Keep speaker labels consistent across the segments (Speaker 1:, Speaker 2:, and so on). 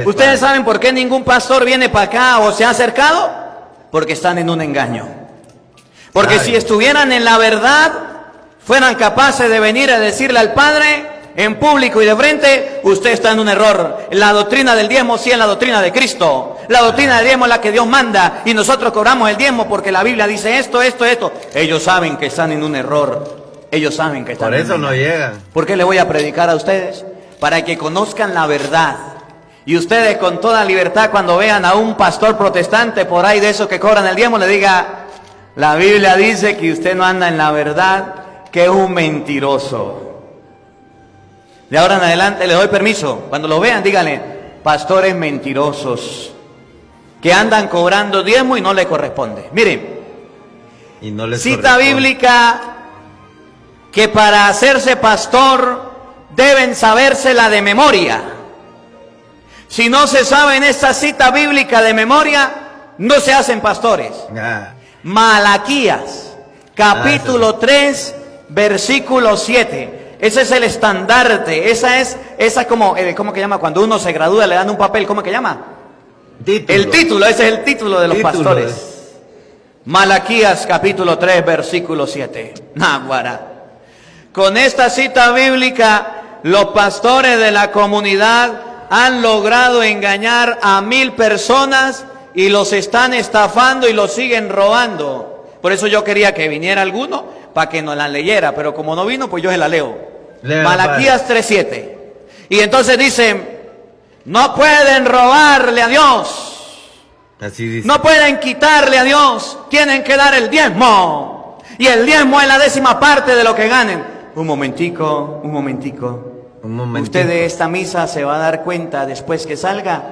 Speaker 1: ¿Ustedes saben por qué ningún pastor viene para acá o se ha acercado? Porque están en un engaño. Porque si estuvieran en la verdad, fueran capaces de venir a decirle al Padre en público y de frente: usted está en un error. La doctrina del diezmo sí es la doctrina de Cristo. La doctrina del diezmo es la que Dios manda y nosotros cobramos el diezmo porque la Biblia dice esto, esto, esto. Ellos saben que están en un error. Ellos saben que están en un error.
Speaker 2: Por eso no llegan.
Speaker 1: ¿Por qué le voy a predicar a ustedes? Para que conozcan la verdad. Y ustedes con toda libertad, cuando vean a un pastor protestante por ahí de esos que cobran el diezmo, le diga: la Biblia dice que usted no anda en la verdad, que es un mentiroso. De ahora en adelante le doy permiso. Cuando lo vean, díganle: pastores mentirosos, que andan cobrando diezmo y no le corresponde. Miren,
Speaker 2: Y no les
Speaker 1: cita
Speaker 2: corresponde.
Speaker 1: bíblica que para hacerse pastor deben sabérsela de memoria. Si no se saben esta cita bíblica de memoria, no se hacen pastores.
Speaker 2: Ah,
Speaker 1: Malaquías, capítulo 3, versículo 7. Ese es el estandarte. Esa es como, ¿cómo que llama? Cuando uno se gradúa le dan un papel, ¿cómo que llama?
Speaker 2: título.
Speaker 1: El título, ese es el título de los
Speaker 2: Título
Speaker 1: pastores. Malaquías, capítulo 3, versículo 7. Náguara. Con esta cita bíblica, los pastores de la comunidad han logrado engañar a 1000 personas y los están estafando y los siguen robando. Por eso yo quería que viniera alguno para que nos la leyera, pero como no vino, pues yo se la leo.
Speaker 2: Lea,
Speaker 1: Malaquías 3:7. Y entonces dicen: no pueden robarle a Dios,
Speaker 2: Así dice.
Speaker 1: no pueden quitarle a Dios, tienen que dar el diezmo. Y el diezmo es la 10ª parte de lo que ganen. Un momentico.
Speaker 2: Un momentito.
Speaker 1: Usted de esta misa se va a dar cuenta después que salga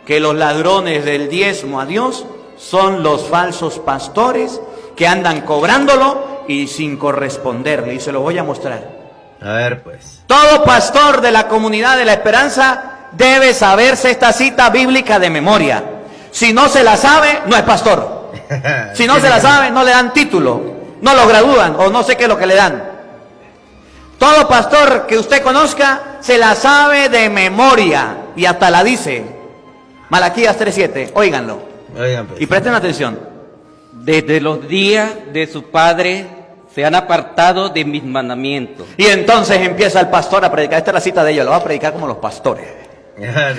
Speaker 1: que los ladrones del diezmo a Dios son los falsos pastores que andan cobrándolo y sin corresponderle. Y se lo voy a mostrar.
Speaker 2: A ver, pues.
Speaker 1: Todo pastor de la comunidad de la esperanza debe saberse esta cita bíblica de memoria. Si no se la sabe, no es pastor. Si no se la sabe, no le dan título, no lo gradúan o no sé qué es lo que le dan. Todo pastor que usted conozca se la sabe de memoria y hasta la dice. Malaquías 3:7, óiganlo.
Speaker 2: Oigan, pues.
Speaker 1: Y presten atención.
Speaker 3: Desde los días de su padre se han apartado de mis mandamientos.
Speaker 1: Y entonces empieza el pastor a predicar. Esta es la cita de ellos, lo va a predicar como los pastores.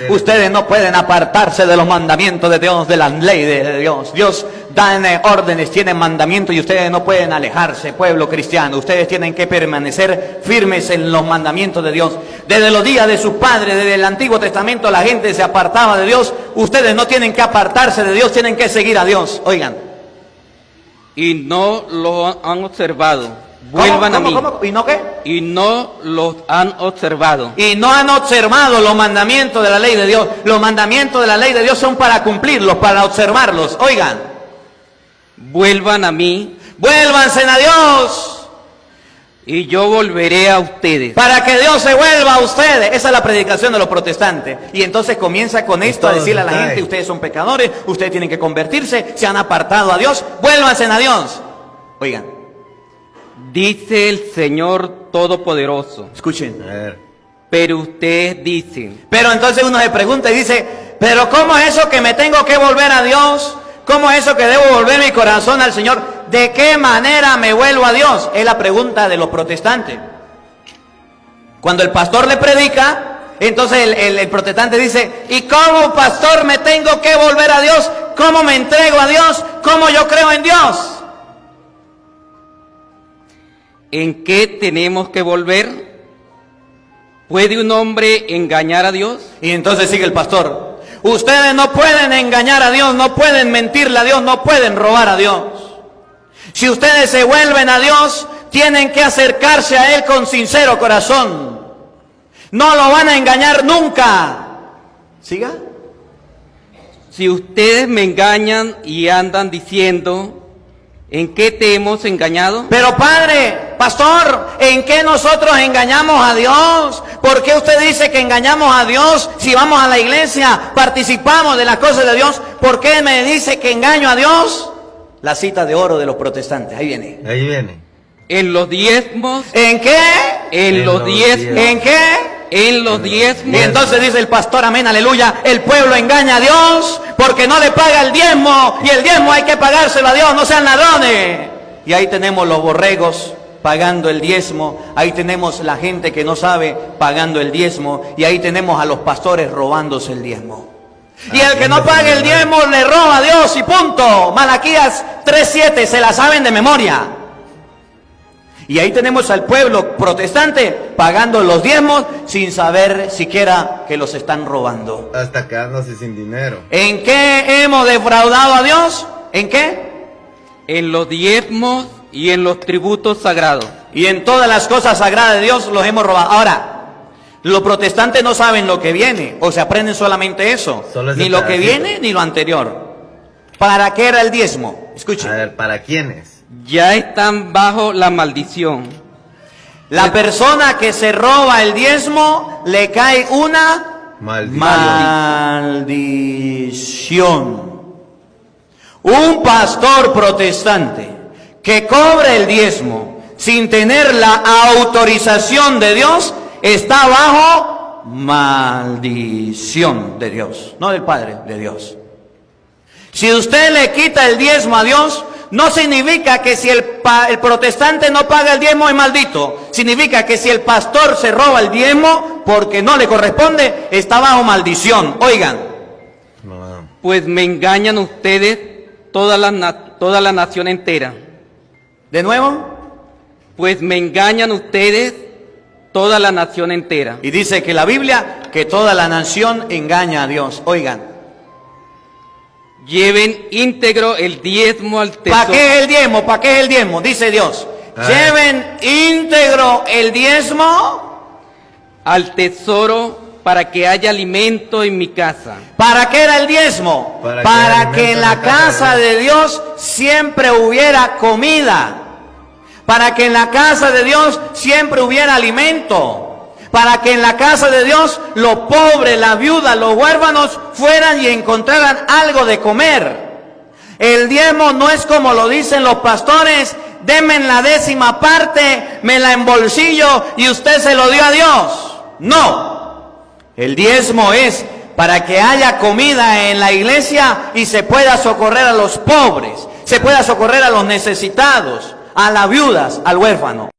Speaker 1: Ustedes no pueden apartarse de los mandamientos de Dios, de la ley de Dios. Dios da órdenes, tiene mandamientos y ustedes no pueden alejarse, pueblo cristiano. Ustedes tienen que permanecer firmes en los mandamientos de Dios. Desde los días de sus padres, desde el Antiguo Testamento, la gente se apartaba de Dios. Ustedes no tienen que apartarse de Dios, tienen que seguir a Dios. Oigan.
Speaker 3: Y no lo han observado. Vuelvan a mí.
Speaker 1: ¿Cómo? ¿Y no qué?
Speaker 3: Y no los han observado.
Speaker 1: Y no han observado los mandamientos de la ley de Dios. Los mandamientos de la ley de Dios son para cumplirlos, para observarlos. Oigan.
Speaker 3: Vuelvan a mí.
Speaker 1: Vuélvanse a Dios.
Speaker 3: Y yo volveré a ustedes.
Speaker 1: Para que Dios se vuelva a ustedes. Esa es la predicación de los protestantes. Y entonces comienza con esto a decirle a la gente: ustedes son pecadores, ustedes tienen que convertirse, se han apartado a Dios, vuélvanse a Dios. Oigan.
Speaker 3: Dice el Señor Todopoderoso.
Speaker 1: Escuchen.
Speaker 2: A ver.
Speaker 3: Pero ustedes dicen:
Speaker 1: Pero entonces uno se pregunta y dice: ¿pero cómo es eso que me tengo que volver a Dios? ¿Cómo es eso que debo volver mi corazón al Señor? ¿De qué manera me vuelvo a Dios? Es la pregunta de los protestantes. Cuando el pastor le predica, entonces el protestante dice: ¿y cómo, pastor, me tengo que volver a Dios? ¿Cómo me entrego a Dios? ¿Cómo yo creo en Dios?
Speaker 3: ¿en qué tenemos que volver? ¿Puede un hombre engañar a Dios?
Speaker 1: Y entonces sigue el pastor: ustedes no pueden engañar a Dios, no pueden mentirle a Dios, no pueden robar a Dios. Si ustedes se vuelven a Dios, tienen que acercarse a Él con sincero corazón. No lo van a engañar nunca. ¿Siga?
Speaker 3: Si ustedes me engañan y andan diciendo: ¿en qué te hemos engañado?
Speaker 1: Pero padre, pastor, ¿en qué nosotros engañamos a Dios? ¿Por qué usted dice que engañamos a Dios si vamos a la iglesia, participamos de las cosas de Dios? ¿Por qué me dice que engaño a Dios? La cita de oro de los protestantes, ahí viene.
Speaker 2: Ahí viene.
Speaker 3: En los diezmos.
Speaker 1: ¿En qué?
Speaker 3: En los diezmos.
Speaker 1: ¿En qué?
Speaker 3: en los
Speaker 1: Y
Speaker 3: diezmos
Speaker 1: entonces dice el pastor, amén, aleluya, el pueblo engaña a Dios porque no le paga el diezmo, y el diezmo hay que pagárselo a Dios, no sean ladrones. Y ahí tenemos los borregos pagando el diezmo, ahí tenemos la gente que no sabe pagando el diezmo, y ahí tenemos a los pastores robándose el diezmo. Y el que no pague el diezmo le roba a Dios y punto. Malaquías 3:7, se la saben de memoria. Y ahí tenemos al pueblo protestante pagando los diezmos sin saber siquiera que los están robando.
Speaker 2: Hasta quedándose sin dinero.
Speaker 1: ¿En qué hemos defraudado a Dios? ¿En qué?
Speaker 3: en los diezmos y en los tributos sagrados.
Speaker 1: Y en todas las cosas sagradas de Dios los hemos robado. Ahora, los protestantes no saben lo que viene, o se aprenden solamente eso.
Speaker 2: Solo ese
Speaker 1: Ni lo que
Speaker 2: pedacito.
Speaker 1: viene, ni lo anterior. ¿Para qué era el diezmo? Escuchen.
Speaker 2: A ver, ¿para quiénes?
Speaker 3: Ya están bajo la maldición.
Speaker 1: La persona que se roba el diezmo, le cae una maldición. Un pastor protestante que cobre el diezmo sin tener la autorización de Dios, está bajo maldición de Dios, no del Padre, de Dios. Si usted le quita el diezmo a Dios, no significa que si el protestante no paga el diezmo es maldito. Significa que si el pastor se roba el diezmo porque no le corresponde, está bajo maldición. Oigan.
Speaker 2: No.
Speaker 3: Pues me engañan ustedes toda la nación entera.
Speaker 1: ¿De nuevo?
Speaker 3: Pues me engañan ustedes toda la nación entera.
Speaker 1: Y dice que la Biblia, que toda la nación engaña a Dios. Oigan.
Speaker 3: Lleven íntegro el diezmo al tesoro.
Speaker 1: ¿Para qué es el diezmo? ¿Para qué es el diezmo? Dice Dios. Lleven íntegro el diezmo
Speaker 3: al tesoro para que haya alimento en mi casa.
Speaker 1: ¿Para qué era el diezmo? Para que en la casa de Dios siempre hubiera comida. Para que en la casa de Dios siempre hubiera alimento. Para que en la casa de Dios los pobres, las viudas, los huérfanos fueran y encontraran algo de comer. El diezmo no es como lo dicen los pastores: denme la 10ª parte, me la embolsillo y usted se lo dio a Dios. No. El diezmo es para que haya comida en la iglesia y se pueda socorrer a los pobres, se pueda socorrer a los necesitados, a las viudas, al huérfano.